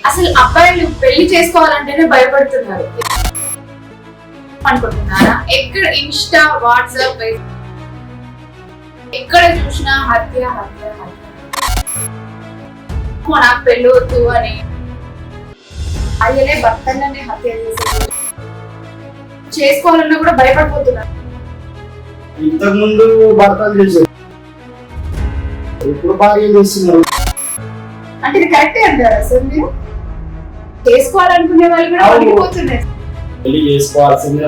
అసలు అబ్బాయిలు పెళ్లి చేసుకోవాలంటేనే భయపడుతున్నారు అనుకుంటున్నారా? ఎక్కడ ఇన్స్టా, వాట్సాప్, ఎక్కడ చూసినా హత్య హత్య హత్య. నాకు పెళ్లి వద్దు అని అయ్యలే భర్తనే హత్య చేసుకోవాలన్నా కూడా భయపడిపోతున్నారు. ఇంతకు ముందు భర్తలు చేశారు, ఇప్పుడు భార్యలు చేస్తున్నారు. అంటే ఇది కరెక్టే అంటారా అసలు? మీరు చేసుకోవాలనుకునే వాళ్ళు కూడా పడిపోతున్నారు. పెళ్లి చేసుకోవాల్సిందే.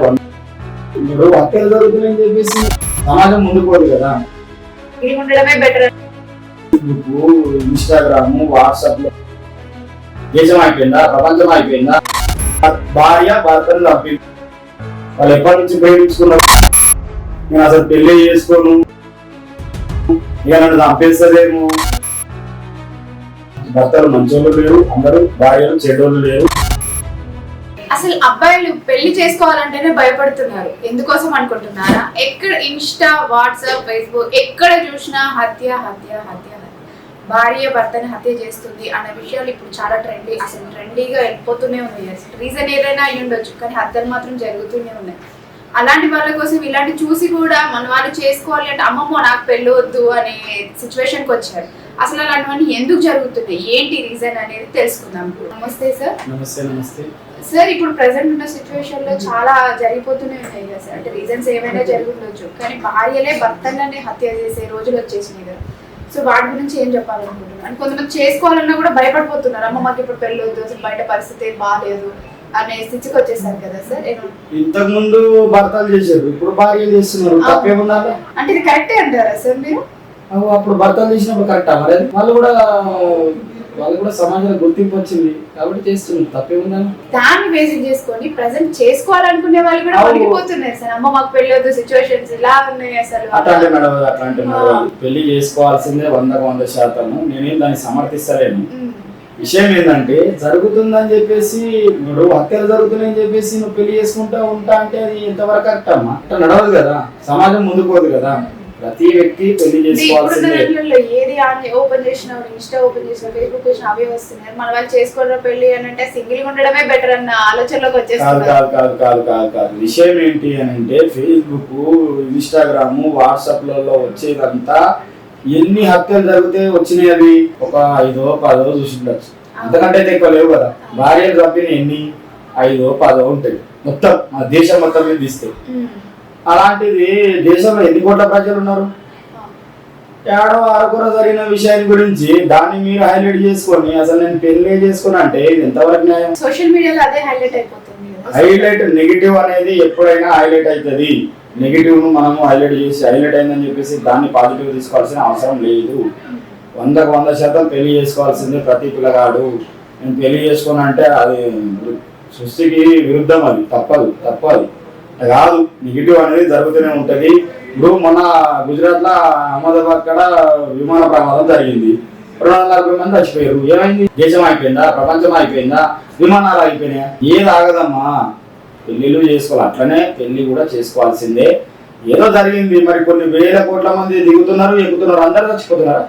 ఇప్పుడు హత్యలు జరుగుతున్నాయని చెప్పేసి సమాజం ముందుకోదు కదా. ఇది ఉండడమే బెటర్. ఫేస్బుక్, ఇన్స్టాగ్రామ్, వాట్సాప్ లో దేశం అయిపోయిందా, ప్రపంచం అయిపోయిందా? భార్య భర్తలు తప్పి వాళ్ళు ఎప్పటి నుంచి ప్రేమించుకున్నారు. నేను అసలు పెళ్లి చేసుకోను, ఇక నన్ను చంపేస్తలేము. భర్తలు మంచోళ్ళు లేరు, అందరూ భార్యలు చెడ్డోళ్ళు లేరు. అసలు అబ్బాయిలు పెళ్లి చేసుకోవాలంటేనే భయపడుతున్నారు. ఎందుకోసం అనుకుంటున్నారా? ఎక్కడ ఇన్స్టా, వాట్సాప్, ఫేస్బుక్ ఎక్కడ చూసినా హత్య హత్య హత్య. భార్య భర్తని హత్య చేస్తుంది అనే విషయాలు ఇప్పుడు చాలా ట్రెండీ, అసలు ట్రెండీగా వెళ్ళిపోతూనే ఉంది. రీజన్ ఏదైనా అయి ఉండొచ్చు, కానీ హత్యలు మాత్రం జరుగుతూనే ఉన్నాయి. అలాంటి వాళ్ళ కోసం ఇలాంటి చూసి కూడా మన వాళ్ళు చేసుకోవాలి అంటే అమ్మమ్మో నాకు పెళ్ళి వద్దు అనే సిచ్యువేషన్కి వచ్చారు. అసలు అలాంటివన్నీ ఎందుకు జరుగుతున్నాయి, ఏంటి రీజన్ అనేది తెలుసుకుందాం. నమస్తే సార్. నమస్తే. నమస్తే సార్. ఇప్పుడు ప్రెసెంట్ ఉన్న సిచ్యువేషన్ లో చాలా జరిగిపోతూనే ఉన్నాయి కదా సార్. అంటే రీజన్స్ ఏమైనా జరుగుతుండొచ్చు, కానీ భార్యలే భర్తలనే హత్య చేసే రోజులు వచ్చేసినాయి కదా. సో వాటి గురించి ఏం చెప్పాలనుకుంటున్నాను? అంటే కొంతమంది చేసుకోవాలన్నా కూడా భయపడిపోతున్నారు. అమ్మ మాకు ఇప్పుడు పెళ్ళి వద్దు, అసలు బయట పరిస్థితి బాగాలేదు అనే స్థితికి వచ్చేసారు కదా సార్. ఇంతకు ముందు భర్తలు చేశారు, ఇప్పుడు భార్యలు చేస్తున్నారు. తప్పేముందా? అంటే ఇది కరెక్టే అంటారా సార్ మీరు? అప్పుడు భర్తలు చేసినప్పుడు కరెక్టా? మరి వాళ్ళు కూడా సమాజంలో గుర్తింపు వచ్చింది కాబట్టి చేస్తున్నారు. తప్పేముందా? దాన్ని బేసిక్ చేసుకొని ప్రెసెంట్ చేసుకోవాలనుకునే వాళ్ళు కూడా పడిపోతున్నారు సార్. అమ్మ మాకు పెళ్లి వద్దు, సిచ్యువేషన్స్ ఇలా ఉన్నాయి. అసలు అట్లాంటి పెళ్లి చేసుకోవాల్సిందే 100%. నేనేం దాన్ని సమర్థిస్తలేను. విషయం ఏంటంటే జరుగుతుందని చెప్పేసి, ఇప్పుడు హత్యలు జరుగుతున్నాయని చెప్పేసి నువ్వు పెళ్లి చేసుకుంటా ఉంటా అంటే అది ఎంతవరకు కరెక్ట్ అమ్మా? అట్లా నడవదు కదా, సమాజం ముందుకోదు కదా. ప్రతి వ్యక్తి పెళ్లి చేసుకోవాల్సిందే. ఏది ఓపెన్ చేసినా, ఇన్స్టా ఓపెన్ చేసినా, ఫేస్బుక్ చేసినా అవే వస్తున్నాయి. మన వాళ్ళు చేసుకోవడం పెళ్లి అని అంటే సింగిల్ ఉండడమే బెటర్ అన్న ఆలోచనలోకి వచ్చేస్తుంది. కాదు. విషయం ఏంటి అని అంటే ఫేస్బుక్, ఇన్స్టాగ్రామ్, వాట్సాప్ లలో వచ్చేదంతా ఎన్ని హత్యలు జరిగితే వచ్చినాయి అవి ఒక 5-10 చూసి ఉండొచ్చు. అంతకంటే ఎక్కువ లేవు కదా. భార్యలు చంపిన ఎన్ని 5-10 ఉంటాయి మొత్తం మన దేశం మొత్తం మీద తీస్తే. అలాంటిది దేశంలో ఎన్ని కోట్ల ప్రజలు ఉన్నారు? ఏడో అరకొర జరిగిన విషయాన్ని గురించి దాన్ని మీరు హైలైట్ చేసుకొని అసలు నేను పెళ్లి చేసుకుని అంటే ఇది ఎంతవరకు న్యాయం? సోషల్ మీడియాలో అదే హైలైట్ అయిపోతుంది. హైలైట్ నెగిటివ్ అనేది ఎప్పుడైనా హైలైట్ అవుతుంది. నెగిటివ్ ను మనము హైలైట్ చేసి హైలైట్ అయిందని చెప్పేసి దాన్ని పాజిటివ్ తీసుకోవాల్సిన అవసరం లేదు. 100% పెళ్లి చేసుకోవాల్సిందే ప్రతి పిల్లగాడు. నేను పెళ్లి చేసుకున్నా అంటే అది సృష్టికి విరుద్ధం, అది తప్పదు కాదు. నెగిటివ్ అనేది జరుగుతూనే ఉంటది. ఇప్పుడు మొన్న గుజరాత్ లో అహ్మదాబాద్ కాడ విమాన ప్రమాదం జరిగింది. 240 మంది చచ్చిపోయారు. ఏమైంది? దేశం అయిపోయిందా, ప్రపంచం అయిపోయిందా, విమానాలు అయిపోయినాయా? ఏది ఆగదమ్మా. పెళ్లిళ్ళు చేసుకోవాలి, అట్లనే పెళ్లి కూడా చేసుకోవాల్సిందే. ఏదో జరిగింది, మరి కొన్ని వేల కోట్ల మంది దిగుతున్నారు, ఎక్కుతున్నారు, అందరు చచ్చిపోతున్నారు.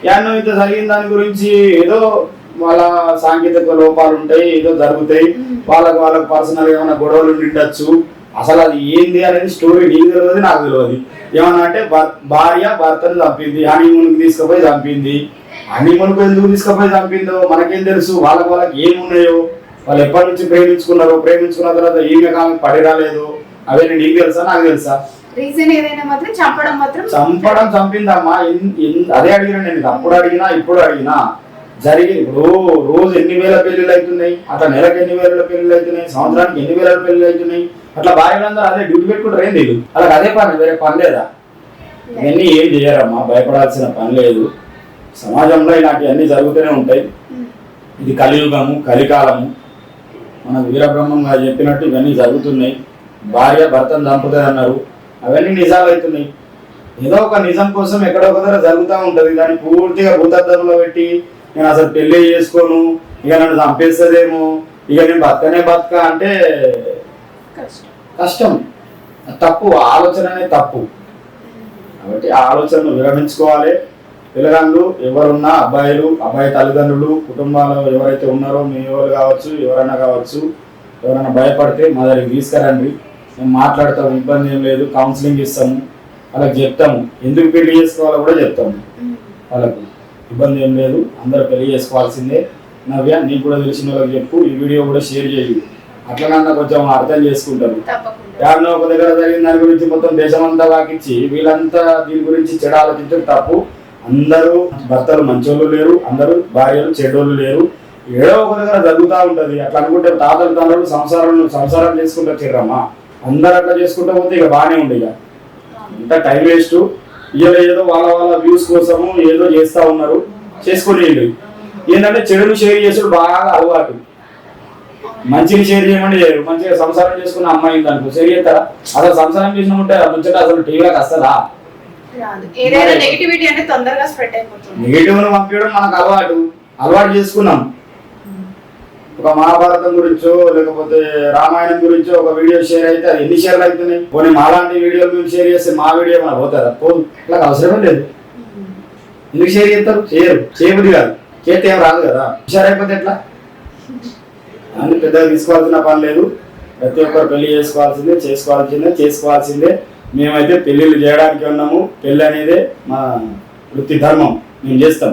యాన్నో ఇంత జరిగిన దాని గురించి ఏదో వాళ్ళ సాంకేతిక లోపాలు ఉంటాయి, ఏదో జరుగుతాయి, వాళ్ళకు పర్సనల్ ఏమైనా గొడవలు ఉండొచ్చు. అసలు అది ఏంది అనేది స్టోరీ నీకు తెలియదు, నాకు తెలియదు. ఏమన్నా అంటే భార్య భర్తను చంపింది, హనీమూన్కి తీసుకుపోయి చంపింది. హనీమూన్కు ఎందుకు తీసుకుపోయి చంపిందో మనకేం తెలుసు? వాళ్ళకి ఏమున్నాయో, వాళ్ళు ఎప్పటి నుంచి ప్రేమించుకున్నారో, ప్రేమించుకున్న తర్వాత ఈమె కామె పడి రాలేదు, అవన్నీ నీకు తెలుసా, నాకు తెలుసా? రీజన్ ఏదైనా మాత్రం చంపడం చంపిందమ్మా. అదే అడిగినా నేను, అప్పుడు అడిగినా ఇప్పుడు అడిగినా. జరిగింది. ఇప్పుడు రోజు ఎన్ని వేల పెళ్లిళ్ళు అవుతున్నాయి, అట్లా నెలకు ఎన్ని వేల పెళ్లిళ్ళు అవుతున్నాయి, సంవత్సరానికి ఎన్ని వేల పెళ్లిళ్ళు అవుతున్నాయి. అట్లా భార్యలందరూ అదే డ్యూటీ పెట్టుకుంటారు. ఏం తెలియదు అలాగే, అదే పని, వేరే పని లేదా? ఇవన్నీ ఏం చేయరమ్మా, భయపడాల్సిన పని లేదు. సమాజంలో ఇలాంటివన్నీ జరుగుతూనే ఉంటాయి. ఇది కలియుగము, కలికాలము. మన వీరబ్రహ్మం గారు చెప్పినట్టు ఇవన్నీ జరుగుతున్నాయి. భార్య భర్తను చంపుతుంది అన్నారు, అవన్నీ నిజాలు అవుతున్నాయి. ఏదో ఒక నిజం కోసం ఎక్కడో ఒక దగ్గర జరుగుతూ ఉంటుంది. దాన్ని పూర్తిగా భూతద్దంలో పెట్టి నేను అసలు పెళ్లి చేసుకోను, ఇక నన్ను చంపేస్తుందేమో, ఇక నేను బతక అంటే కష్టం. తప్పు ఆలోచన అనేది తప్పు. కాబట్టి ఆ ఆలోచనను విరమించుకోవాలి. పిల్లగాళ్ళు ఎవరున్నా అబ్బాయిలు అబ్బాయి తల్లిదండ్రులు కుటుంబాలు ఎవరైతే ఉన్నారో మీ ఎవరు కావచ్చు ఎవరైనా కావచ్చు ఎవరైనా భయపడితే మా దగ్గరికి తీసుకురండి, మేము మాట్లాడతాము, ఇబ్బంది ఏం లేదు, కౌన్సిలింగ్ ఇస్తాము, వాళ్ళకి చెప్తాము, ఎందుకు పెళ్లి చేసుకోవాలో కూడా చెప్తాము. వాళ్ళకు ఇబ్బంది ఏం లేదు, అందరూ పెళ్లి చేసుకోవాల్సిందే. నవ్య నీకు కూడా తెలిసిన వాళ్ళకి చెప్పు, ఈ వీడియో కూడా షేర్ చేయి, అట్లనన్నా కొంచెం అర్థం చేసుకుంటారు. యాభై ఒక దగ్గర జరిగిన దాని గురించి మొత్తం దేశమంతా వాకిచ్చి వీళ్ళంతా దీని గురించి చెడు ఆలోచించడం తప్పు. అందరూ భర్తలు మంచోళ్ళు లేరు, అందరూ భార్యలు చెడ్డోళ్ళు లేరు, ఏడో ఒక దగ్గర జరుగుతూ ఉంటుంది. అట్లా అనుకుంటే తాతలు తండ్రులు సంసారం చేసుకుంటూ వచ్చారమ్మా, అందరూ అట్లా చేసుకుంటూ పోతే ఇక బాగానే ఉండే. ఇక ఇంత టైం వేస్ట్. ఏదో వాళ్ళ వ్యూస్ కోసము ఏదో చేస్తూ ఉన్నారు, చేసుకుని ఏంటంటే చెడును షేర్ చేసుడు బాగా అలవాటు. మంచిని షేర్ చేయమని చేయరు. మంచిగా సంసారం చేసుకున్న అమ్మాయి అనుకో షేర్ చేస్తారా? అసలు సంసారం చేసిన ఉంటే ముచ్చట అసలు టీవీలోకి వస్తుందా? నెగిటివ్ పంపించడం మనకు అలవాటు చేసుకున్నాం. ఒక మహాభారతం గురించో లేకపోతే రామాయణం గురించో ఒక వీడియో షేర్ అయితే అది ఎన్ని షేర్లు అవుతున్నాయి? కొన్ని మాలాంటి వీడియోలు మేము షేర్ చేస్తే మా వీడియో మన పోతారా? పోదు. ఇట్లా అవసరం లేదు. ఎందుకు షేర్ చేస్తారు? చేయబుద్ధి కాదు, చేస్తే ఏం రాదు కదా. హుషారు అయిపోతే ఎట్లా? అన్ని పెద్దగా తీసుకోవాల్సిన పని లేదు. ప్రతి ఒక్కరు పెళ్లి చేసుకోవాల్సిందే. మేమైతే పెళ్లిళ్ళు చేయడానికి ఉన్నాము. పెళ్లి అనేది మా వృత్తి ధర్మం, మేము చేస్తాం.